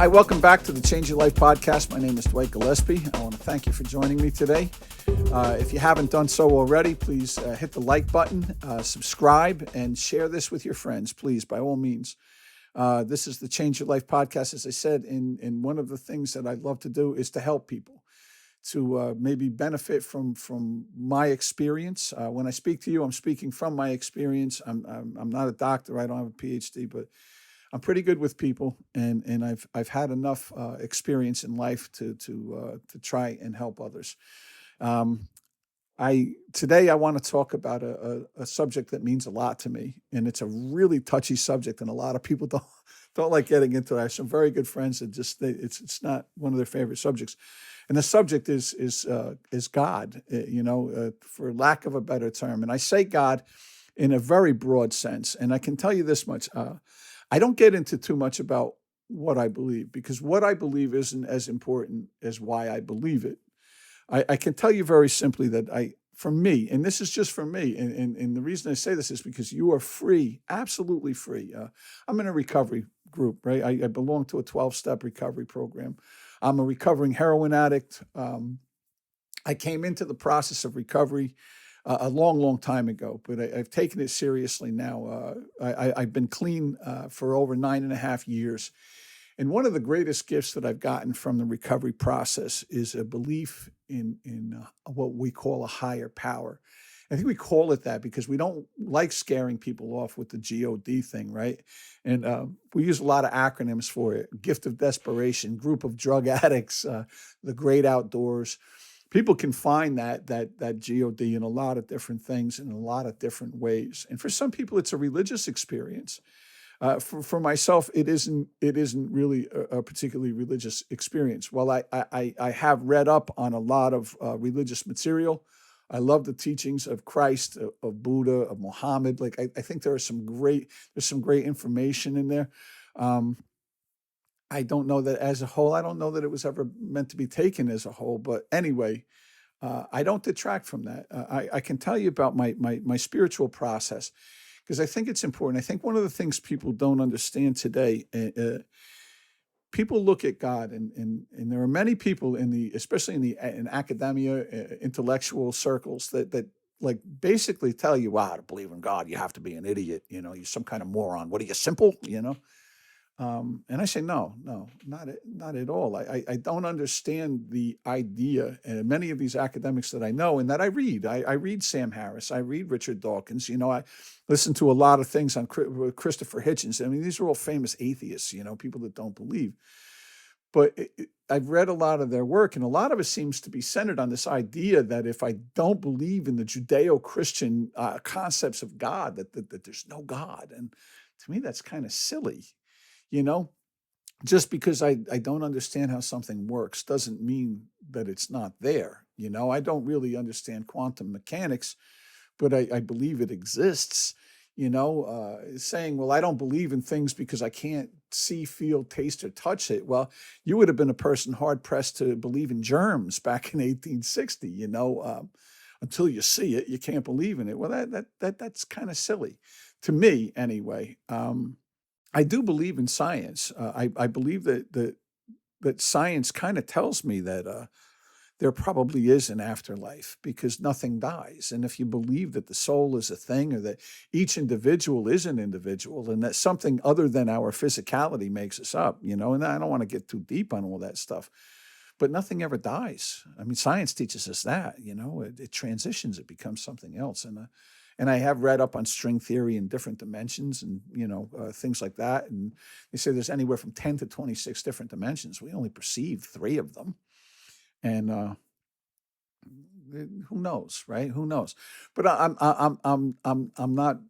Hi, welcome back to the Change Your Life podcast. My name is Dwight Gillespie. I want to thank you for joining me today. If you haven't done so already, please hit the like button, subscribe, and share this with your friends, please, by all means. This is the Change Your Life podcast. As I said, in one of the things that I love to do is to help people to maybe benefit from my experience. When I speak to you, I'm speaking from my experience. I'm not a doctor. I don't have a PhD, but I'm pretty good with people, and I've had enough experience in life to try and help others. Um, Today I want to talk about a subject that means a lot to me, and it's a really touchy subject, and a lot of people don't like getting into it. I have some very good friends that it's not one of their favorite subjects, and the subject is God, for lack of a better term. And I say God in a very broad sense, and I can tell you this much. I don't get into too much about what I believe, because what I believe isn't as important as why I believe it. I can tell you very simply that for me, and this is just for me, and the reason I say this is because you are free, absolutely free. I'm in a recovery group, right? I belong to a 12-step recovery program. I'm a recovering heroin addict. I came into the process of recovery a long, long time ago, but I've taken it seriously now. I've been clean for over 9.5 years. And one of the greatest gifts that I've gotten from the recovery process is a belief in what we call a higher power. I think we call it that because we don't like scaring people off with the GOD thing, right? And we use a lot of acronyms for it: gift of desperation, group of drug addicts, the great outdoors. People can find that GOD in a lot of different things in a lot of different ways. And for some people, it's a religious experience. For myself, it isn't really a particularly religious experience. While I have read up on a lot of religious material, I love the teachings of Christ, of Buddha, of Muhammad. Like I think there's some great information in there. I don't know that as a whole. I don't know that it was ever meant to be taken as a whole. But anyway, I don't detract from that. I can tell you about my spiritual process, because I think it's important. I think one of the things people don't understand today, people look at God, and there are many people especially in academia, intellectual circles that like basically tell you, wow, to believe in God, you have to be an idiot. You're some kind of moron. What are you, simple? And I say, no, not at all. I don't understand the idea. And many of these academics that I know and that I read, I read Sam Harris, I read Richard Dawkins, I listen to a lot of things on Christopher Hitchens. I mean, these are all famous atheists, people that don't believe. But I've read a lot of their work, and a lot of it seems to be centered on this idea that if I don't believe in the Judeo-Christian concepts of God, that there's no God. And to me, that's kind of silly. You know, just because I don't understand how something works doesn't mean that it's not there. I don't really understand quantum mechanics, but I believe it exists. Saying, well, I don't believe in things because I can't see, feel, taste, or touch it. Well, you would have been a person hard pressed to believe in germs back in 1860. Until you see it, you can't believe in it. Well, that's kind of silly to me, anyway. I do believe in science. I believe that science kind of tells me that there probably is an afterlife, because nothing dies. And if you believe that the soul is a thing, or that each individual is an individual, and that something other than our physicality makes us up, and I don't want to get too deep on all that stuff, but nothing ever dies. I mean, science teaches us that, it transitions, it becomes something else. And I have read up on string theory in different dimensions, and things like that. And they say there's anywhere from 10 to 26 different dimensions. We only perceive 3 of them, and who knows, right? Who knows? But I'm not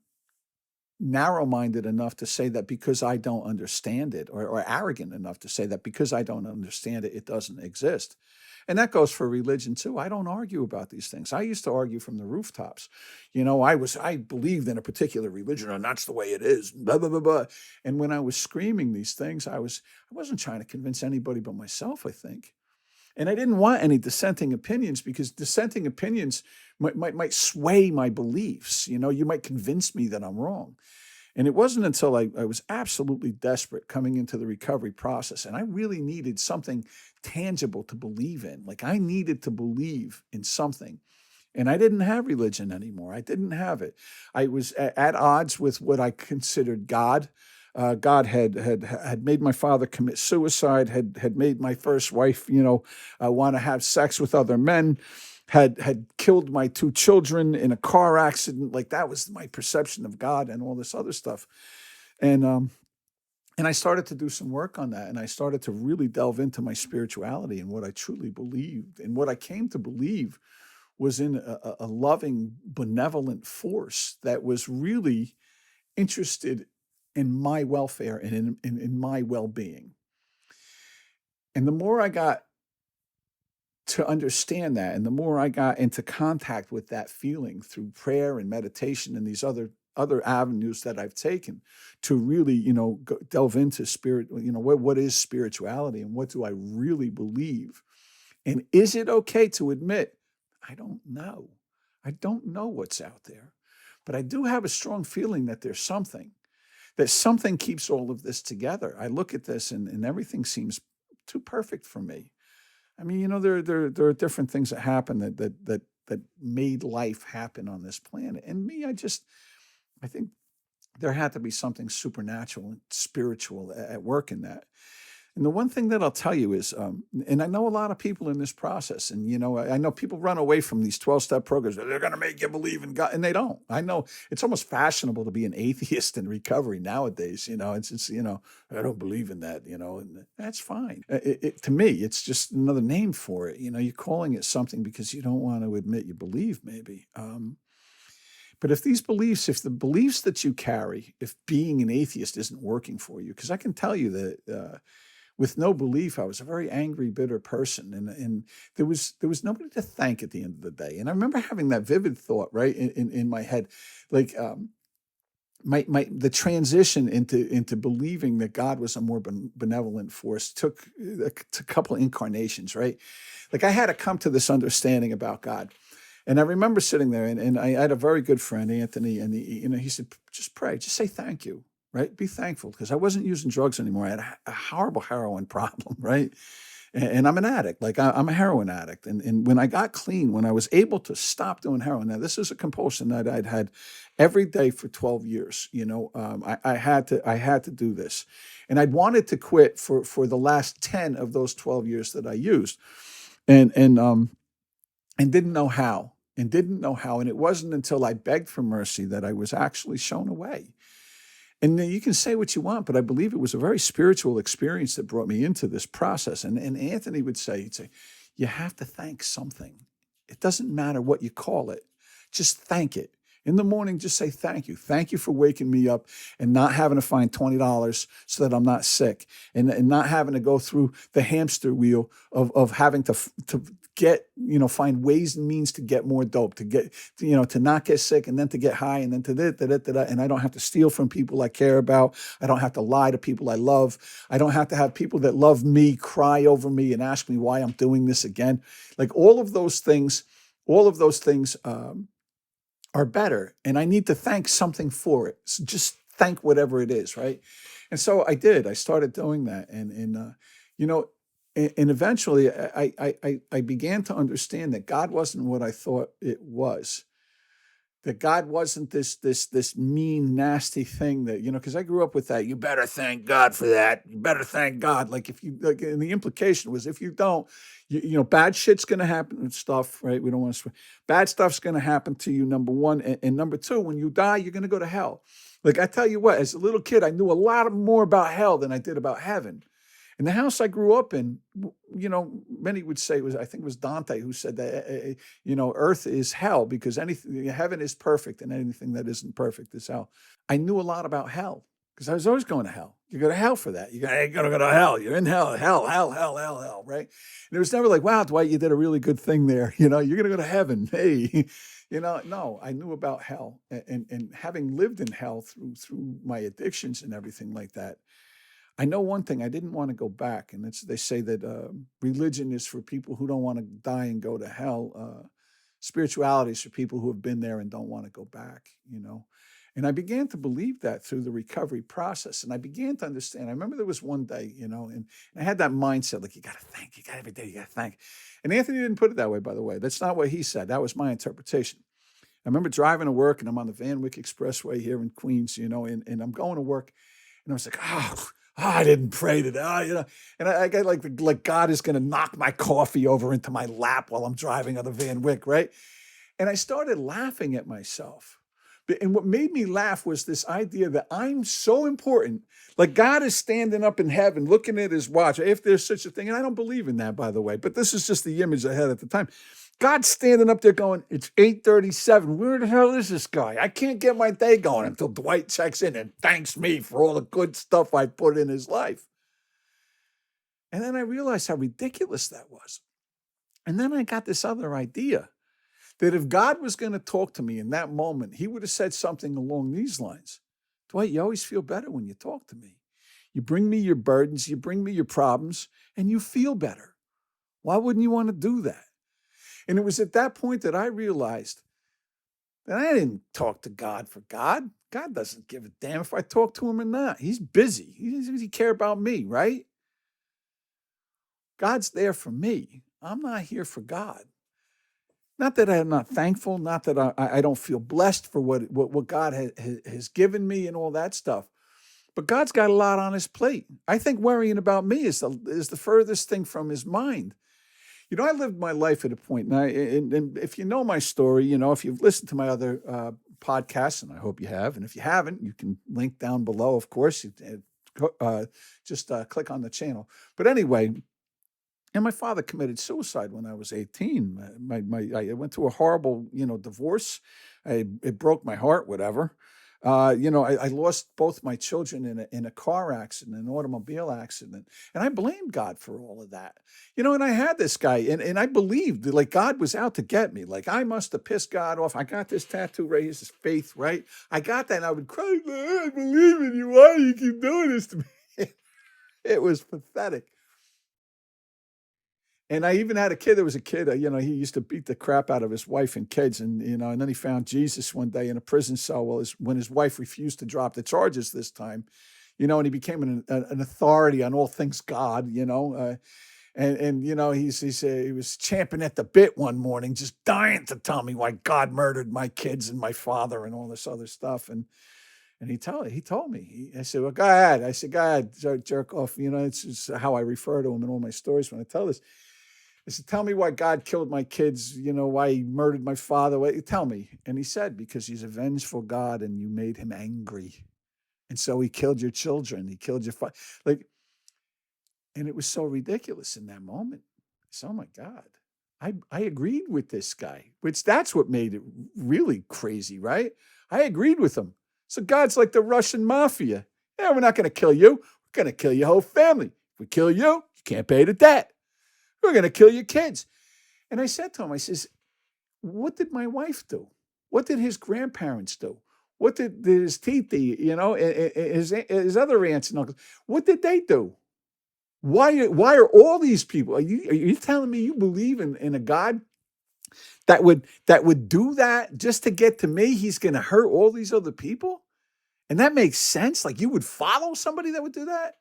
narrow-minded enough to say that because I don't understand it, or arrogant enough to say that because I don't understand it, it doesn't exist. And that goes for religion too. I don't argue about these things. I used to argue from the rooftops. I believed in a particular religion, and that's the way it is, blah, blah, blah, blah. And when I was screaming these things, I wasn't trying to convince anybody but myself, I think. And I didn't want any dissenting opinions, because dissenting opinions might sway my beliefs. You might convince me that I'm wrong. And it wasn't until I was absolutely desperate coming into the recovery process, and I really needed something tangible to believe in. Like I needed to believe in something. And I didn't have religion anymore. I didn't have it. I was at odds with what I considered God. God had made my father commit suicide. Had made my first wife, want to have sex with other men. Had killed my two children in a car accident. Like that was my perception of God and all this other stuff. And I started to do some work on that, and I started to really delve into my spirituality and what I truly believed, and what I came to believe was in a loving, benevolent force that was really interested in my welfare and in my well-being. And the more I got to understand that, and the more I got into contact with that feeling through prayer and meditation and these other avenues that I've taken to really, delve into spirit, what is spirituality and what do I really believe? And is it okay to admit, I don't know. I don't know what's out there. But I do have a strong feeling that that something keeps all of this together. I look at this and everything seems too perfect for me. I mean, there are different things that happen that made life happen on this planet. And me, I think there had to be something supernatural and spiritual at work in that. And the one thing that I'll tell you is, and I know a lot of people in this process, and I know people run away from these 12-step programs. They're going to make you believe in God, and they don't. I know it's almost fashionable to be an atheist in recovery nowadays. I don't believe in that. And that's fine. To me, it's just another name for it. You're calling it something because you don't want to admit you believe, maybe. But if the beliefs that you carry, if being an atheist isn't working for you, because I can tell you that. With no belief, I was a very angry, bitter person, and there was nobody to thank at the end of the day. And I remember having that vivid thought right in my head, like the transition into believing that God was a more benevolent force took a couple incarnations, right? Like I had to come to this understanding about God. And I remember sitting there, and I had a very good friend, Anthony, and he said, just pray, just say thank you, right? Be thankful, because I wasn't using drugs anymore. I had a horrible heroin problem, right? And I'm an addict, like I'm a heroin addict. And when I got clean, when I was able to stop doing heroin, now this is a compulsion that I'd had every day for 12 years. I had to do this, and I'd wanted to quit for the last 10 of those 12 years that I used, and didn't know how, and it wasn't until I begged for mercy that I was actually shown a way. And you can say what you want, but I believe it was a very spiritual experience that brought me into this process. And Anthony he'd say, you have to thank something. It doesn't matter what you call it. Just thank it. In the morning, just say thank you. Thank you for waking me up and not having to find $20 so that I'm not sick, and not having to go through the hamster wheel of having to get, find ways and means to get more dope, to get, to not get sick, and then to get high, and then to that, and I don't have to steal from people I care about. I don't have to lie to people I love. I don't have to have people that love me cry over me and ask me why I'm doing this again. Like all of those things, are better, and I need to thank something for it. So just thank whatever it is, right? And so I did. I started doing that, you know, and eventually I began to understand that God wasn't what I thought it was. That God wasn't this mean, nasty thing that, because I grew up with that. You better thank God for that. You better thank God. Like if you like, and the implication was if you don't, bad shit's gonna happen and stuff, right? We don't want to. Bad stuff's gonna happen to you. Number one, and number two, when you die, you're gonna go to hell. Like I tell you what, as a little kid, I knew a lot more about hell than I did about heaven. In the house I grew up in, many would say I think it was Dante who said that, earth is hell because heaven is perfect and anything that isn't perfect is hell. I knew a lot about hell because I was always going to hell. You go to hell for that. You're going to go to hell. You're in hell, hell, right? And it was never like, wow, Dwight, you did a really good thing there. You're going to go to heaven. Hey, no, I knew about hell and having lived in hell through my addictions and everything like that. I know one thing, I didn't want to go back. And they say that religion is for people who don't want to die and go to hell. Spirituality is for people who have been there and don't want to go back, And I began to believe that through the recovery process. And I began to understand. I remember there was one day, and I had that mindset, like, you got to thank, you got every day, you got to thank. And Anthony didn't put it that way, by the way. That's not what he said. That was my interpretation. I remember driving to work, and I'm on the Van Wyck Expressway here in Queens, and I'm going to work, and I was like, I didn't pray today, and I got like God is going to knock my coffee over into my lap while I'm driving on the Van Wyck, right? And I started laughing at myself. And what made me laugh was this idea that I'm so important. Like God is standing up in heaven looking at his watch, if there's such a thing. And I don't believe in that, by the way, but this is just the image I had at the time. God's standing up there going, it's 8:37. Where the hell is this guy? I can't get my day going until Dwight checks in and thanks me for all the good stuff I put in his life. And then I realized how ridiculous that was. And then I got this other idea that if God was going to talk to me in that moment, he would have said something along these lines. Dwight, you always feel better when you talk to me. You bring me your burdens, you bring me your problems, and you feel better. Why wouldn't you want to do that? And it was at that point that I realized that I didn't talk to God for God. God doesn't give a damn if I talk to him or not. He's busy. He doesn't care about me, right? God's there for me. I'm not here for God. Not that I'm not thankful, not that I don't feel blessed for what God has given me and all that stuff. But God's got a lot on his plate. I think worrying about me is the furthest thing from his mind. I lived my life at a point, and if you know my story, if you've listened to my other podcasts, and I hope you have, and if you haven't, you can link down below, of course. Just click on the channel. But anyway, and my father committed suicide when I was 18. I went through a horrible, divorce. It broke my heart, whatever. I lost both my children in a car accident, an automobile accident. And I blamed God for all of that. And I had this guy, and I believed that, like, God was out to get me. Like, I must have pissed God off. I got this tattoo right, here's his faith, right? I got that, and I would cry, I believe in you. Why do you keep doing this to me? It was pathetic. And I even had a kid. There was a kid, he used to beat the crap out of his wife and kids. And then he found Jesus one day in a prison cell. Well, when his wife refused to drop the charges this time, and he became an authority on all things God, he was champing at the bit one morning, just dying to tell me why God murdered my kids and my father and all this other stuff. And he told me, I said, well, go ahead. I said, go ahead, jerk off. It's just how I refer to him in all my stories when I tell this. I said, tell me why God killed my kids, why he murdered my father. Tell me. And he said, because he's a vengeful God and you made him angry. And so he killed your children. He killed your father. And it was so ridiculous in that moment. I said, oh my God, I agreed with this guy, which that's what made it really crazy, right? I agreed with him. So God's like the Russian mafia. Yeah, we're not going to kill you. We're going to kill your whole family. If we kill you, you can't pay the debt. We're going to kill your kids. And I said to him, I says, what did my wife do? What did his grandparents do? What did his titi, his other aunts and uncles, what did they do? Why are all these people, are you telling me you believe in a God that would do that just to get to me? He's going to hurt all these other people? And that makes sense? Like, you would follow somebody that would do that?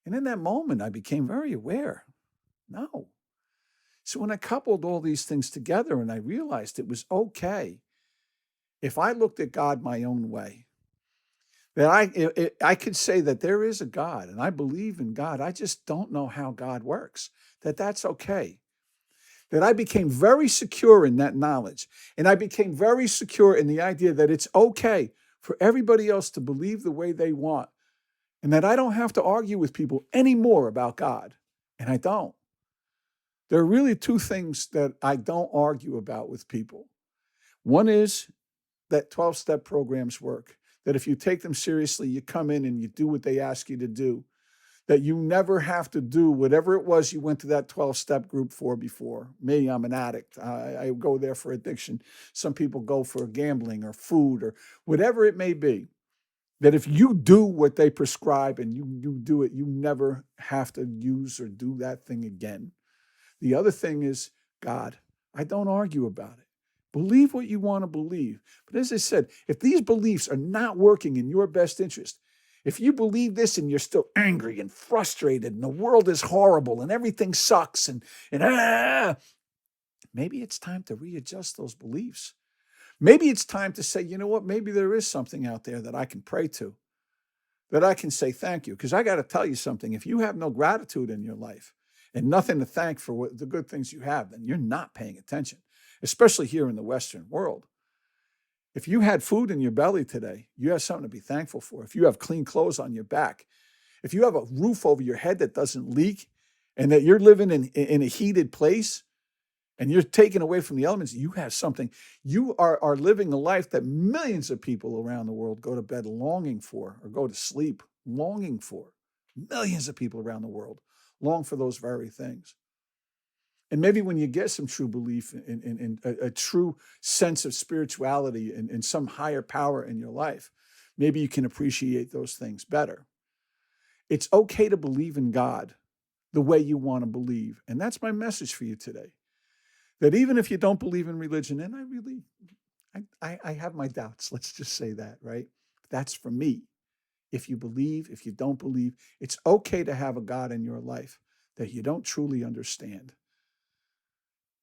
And in that moment, I became very aware. No. So when I coupled all these things together and I realized it was okay if I looked at God my own way, that I could say that there is a God and I believe in God. I just don't know how God works, that's okay. That I became very secure in that knowledge. And I became very secure in the idea that it's okay for everybody else to believe the way they want. And that I don't have to argue with people anymore about God. And I don't. There are really two things that I don't argue about with people. One is that 12-step programs work, that if you take them seriously, you come in and you do what they ask you to do, that you never have to do whatever it was you went to that 12-step group for before. Me, I'm an addict. I go there for addiction. Some people go for gambling or food or whatever it may be. That if you do what they prescribe and you do it, you never have to use or do that thing again. The other thing is God. I don't argue about it. Believe what you want to believe. But as I said, if these beliefs are not working in your best interest, if you believe this and you're still angry and frustrated and the world is horrible and everything sucks maybe it's time to readjust those beliefs. Maybe it's time to say, you know what, maybe there is something out there that I can pray to, that I can say thank you. Because I got to tell you something, if you have no gratitude in your life and nothing to thank for the good things you have, then you're not paying attention, especially here in the Western world. If you had food in your belly today, you have something to be thankful for. If you have clean clothes on your back, if you have a roof over your head that doesn't leak, and that you're living in a heated place, and you're taken away from the elements, you have something. You are living a life that millions of people around the world go to bed longing for, or go to sleep longing for. Millions of people around the world long for those very things. And maybe when you get some true belief in a true sense of spirituality and some higher power in your life, maybe you can appreciate those things better. It's okay to believe in God the way you want to believe. And that's my message for you today. That even if you don't believe in religion, and I have my doubts, let's just say that, right? That's for me. If you believe, if you don't believe, it's okay to have a God in your life that you don't truly understand.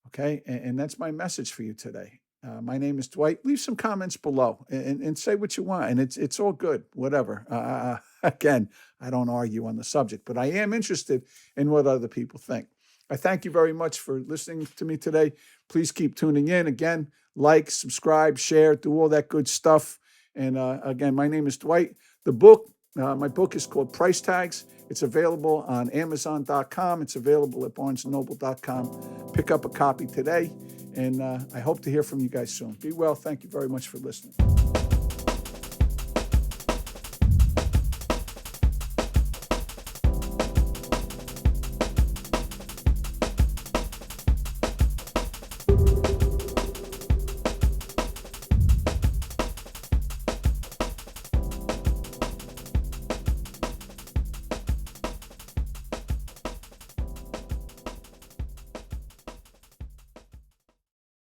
Okay, and that's my message for you today. My name is Dwight. Leave some comments below and say what you want, and it's all good, whatever. Again, I don't argue on the subject, but I am interested in what other people think. I thank you very much for listening to me today. Please keep tuning in. Again, like, subscribe, share, do all that good stuff. And again, my name is Dwight. The book, my book is called Price Tags. It's available on Amazon.com. It's available at BarnesandNoble.com. Pick up a copy today, and I hope to hear from you guys soon. Be well. Thank you very much for listening.